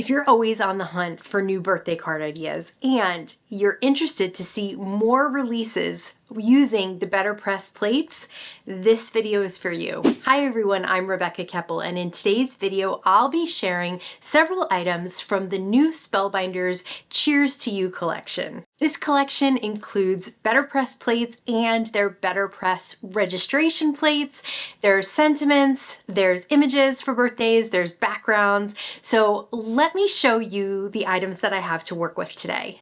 If you're always on the hunt for new birthday card ideas and you're interested to see more releases using the BetterPress plates, this video is for you. Hi everyone, I'm Rebecca Keppel, and in today's video, I'll be sharing several items from the new Spellbinders Cheers to You collection. This collection includes BetterPress plates and their BetterPress registration plates. There's sentiments, there's images for birthdays, there's backgrounds. So let me show you the items that I have to work with today.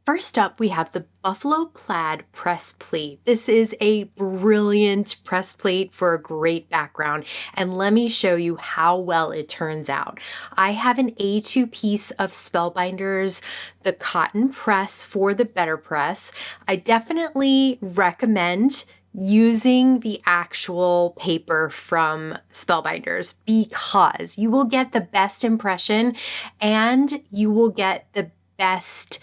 First up, we have the Buffalo Plaid press plate. This is a brilliant press plate for a great background, and let me show you how well it turns out. I have an A2 piece of Spellbinders, the cotton press for the BetterPress. I definitely recommend using the actual paper from Spellbinders because you will get the best impression and you will get the best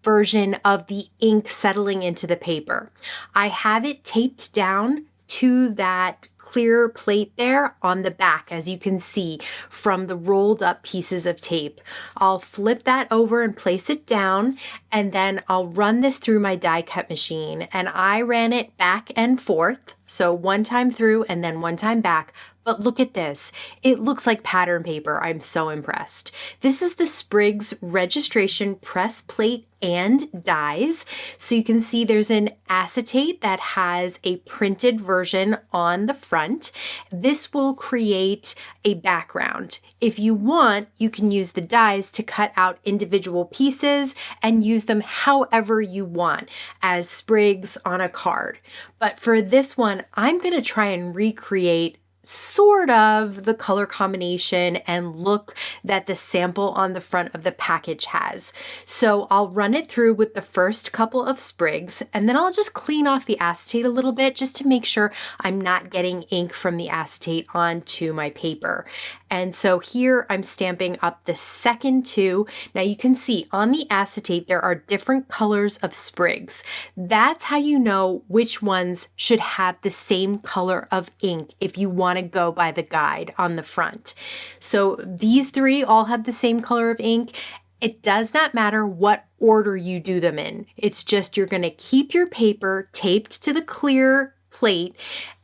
version of the ink settling into the paper. I have it taped down to that clear plate there on the back, as you can see from the rolled up pieces of tape. I'll flip that over and place it down, and then I'll run this through my die cut machine, and I ran it back and forth. So one time through and then one time back. But look at this. It looks like pattern paper. I'm so impressed. This is the Sprigs registration press plate and dies. So you can see there's an acetate that has a printed version on the front. This will create a background. If you want, you can use the dies to cut out individual pieces and use them however you want as sprigs on a card. But for this one, I'm going to try and recreate sort of the color combination and look that the sample on the front of the package has. So I'll run it through with the first couple of sprigs, and then I'll just clean off the acetate a little bit just to make sure I'm not getting ink from the acetate onto my paper. And so here I'm stamping up the second two. Now you can see on the acetate there are different colors of sprigs. That's how you know which ones should have the same color of ink if you want to go by the guide on the front. So these three all have the same color of ink. It does not matter what order you do them in. It's just you're going to keep your paper taped to the clear plate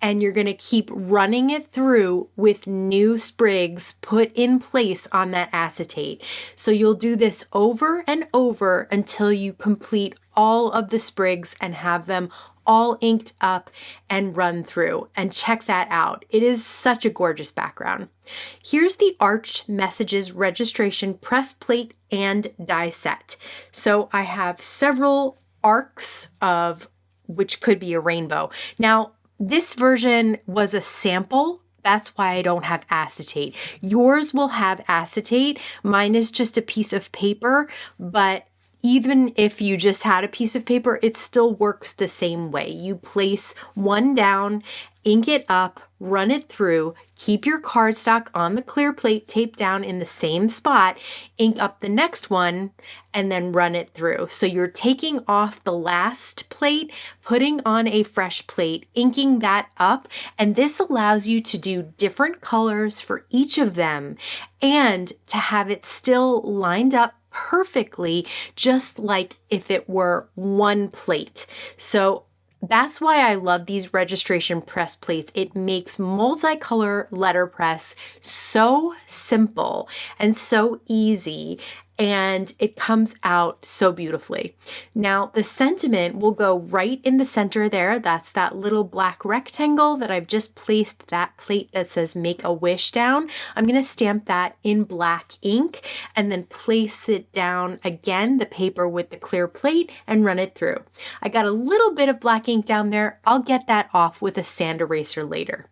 and you're going to keep running it through with new sprigs put in place on that acetate. So you'll do this over and over until you complete all of the sprigs and have them all inked up and run through. And check that out. It is such a gorgeous background. Here's the Arched Messages registration press plate and die set. So I have several arcs of which could be a rainbow. Now, this version was a sample. That's why I don't have acetate. Yours will have acetate. Mine is just a piece of paper, but even if you just had a piece of paper, it still works the same way. You place one down, ink it up, run it through, keep your cardstock on the clear plate taped down in the same spot, ink up the next one, and then run it through. So you're taking off the last plate, putting on a fresh plate, inking that up, and this allows you to do different colors for each of them and to have it still lined up perfectly, just like if it were one plate. So that's why I love these registration press plates. It makes multicolor letterpress so simple and so easy, and it comes out so beautifully. Now, the sentiment will go right in the center there. That's that little black rectangle that I've just placed that plate that says Make a Wish down. I'm going to stamp that in black ink and then place it down again, the paper with the clear plate, and run it through. I got a little bit of black ink down there. I'll get that off with a sand eraser later.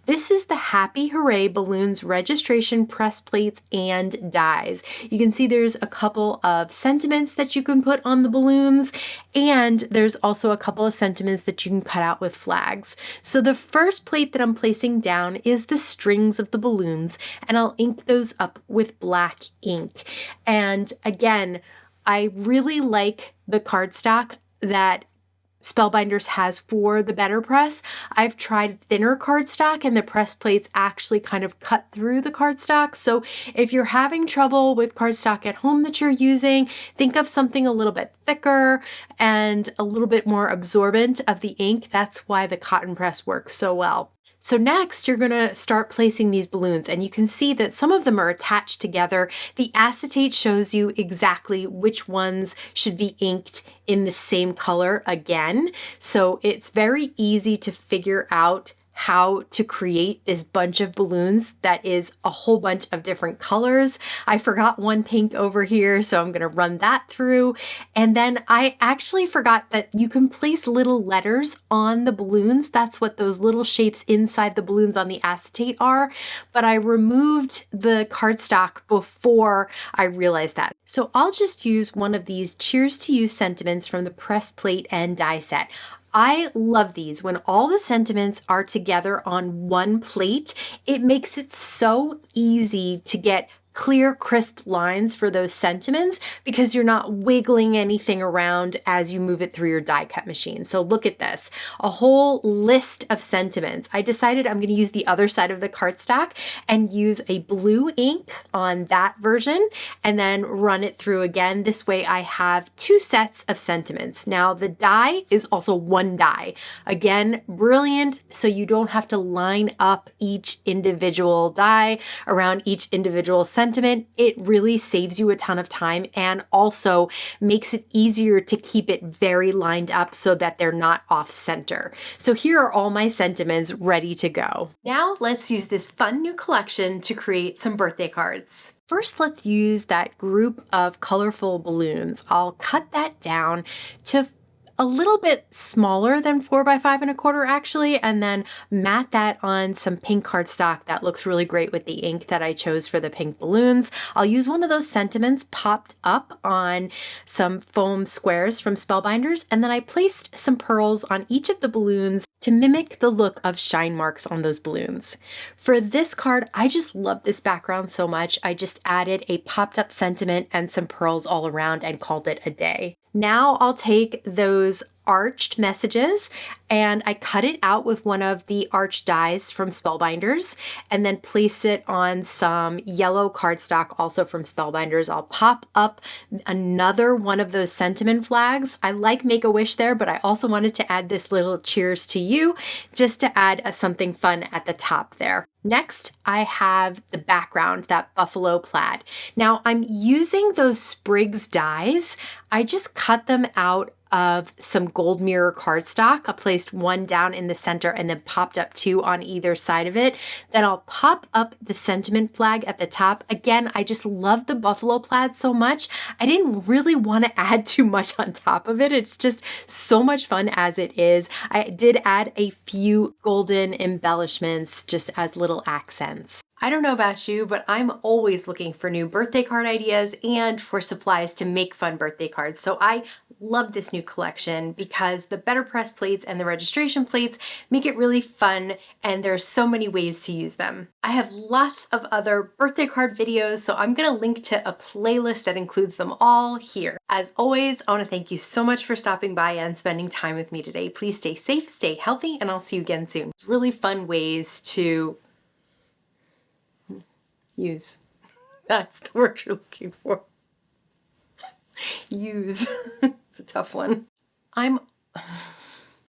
This is the Happy Hooray Balloons registration press plates and dies. You can see there's a couple of sentiments that you can put on the balloons, and there's also a couple of sentiments that you can cut out with flags. So the first plate that I'm placing down is the strings of the balloons, and I'll ink those up with black ink. And again, I really like the cardstock that Spellbinders has for the BetterPress. I've tried thinner cardstock and the press plates actually kind of cut through the cardstock. So if you're having trouble with cardstock at home that you're using, think of something a little bit thicker and a little bit more absorbent of the ink. That's why the cotton press works so well. So next, you're going to start placing these balloons, and you can see that some of them are attached together. The acetate shows you exactly which ones should be inked in the same color again. So it's very easy to figure out how to create this bunch of balloons that is a whole bunch of different colors. I forgot one pink over here, so I'm going to run that through. And then I actually forgot that you can place little letters on the balloons. That's what those little shapes inside the balloons on the acetate are. But I removed the cardstock before I realized that. So I'll just use one of these Cheers to You sentiments from the press plate and die set. I love these. When all the sentiments are together on one plate, it makes it so easy to get clear, crisp lines for those sentiments because you're not wiggling anything around as you move it through your die cut machine. So look at this, a whole list of sentiments. I decided I'm going to use the other side of the cardstock and use a blue ink on that version and then run it through again. This way I have two sets of sentiments. Now the die is also one die. Again, brilliant, so you don't have to line up each individual die around each individual sentiment. It really saves you a ton of time and also makes it easier to keep it very lined up so that they're not off center. So here are all my sentiments ready to go. Now let's use this fun new collection to create some birthday cards. First, let's use that group of colorful balloons. I'll cut that down to a little bit smaller than 4 by 5 1/4 actually, and then mat that on some pink cardstock that looks really great with the ink that I chose for the pink balloons. I'll use one of those sentiments popped up on some foam squares from Spellbinders, and then I placed some pearls on each of the balloons to mimic the look of shine marks on those balloons. For this card, I just love this background so much, I just added a popped up sentiment and some pearls all around and called it a day. Now I'll take those arched messages and I cut it out with one of the arched dies from Spellbinders and then placed it on some yellow cardstock also from Spellbinders. I'll pop up another one of those sentiment flags. I like Make-A-Wish there, but I also wanted to add this little Cheers to You just to add something fun at the top there. Next, I have the background, that buffalo plaid. Now I'm using those Sprigs dies. I just cut them out of some gold mirror cardstock. I placed one down in the center and then popped up two on either side of it. Then I'll pop up the sentiment flag at the top. Again, I just love the buffalo plaid so much. I didn't really want to add too much on top of it. It's just so much fun as it is. I did add a few golden embellishments just as little accents. I don't know about you, but I'm always looking for new birthday card ideas and for supplies to make fun birthday cards. So I love this new collection because the BetterPress plates and the registration plates make it really fun and there's so many ways to use them. I have lots of other birthday card videos, so I'm gonna link to a playlist that includes them all here. As always, I wanna thank you so much for stopping by and spending time with me today. Please stay safe, stay healthy, and I'll see you again soon. Really fun ways to use. That's the word you're looking for. Use. It's a tough one.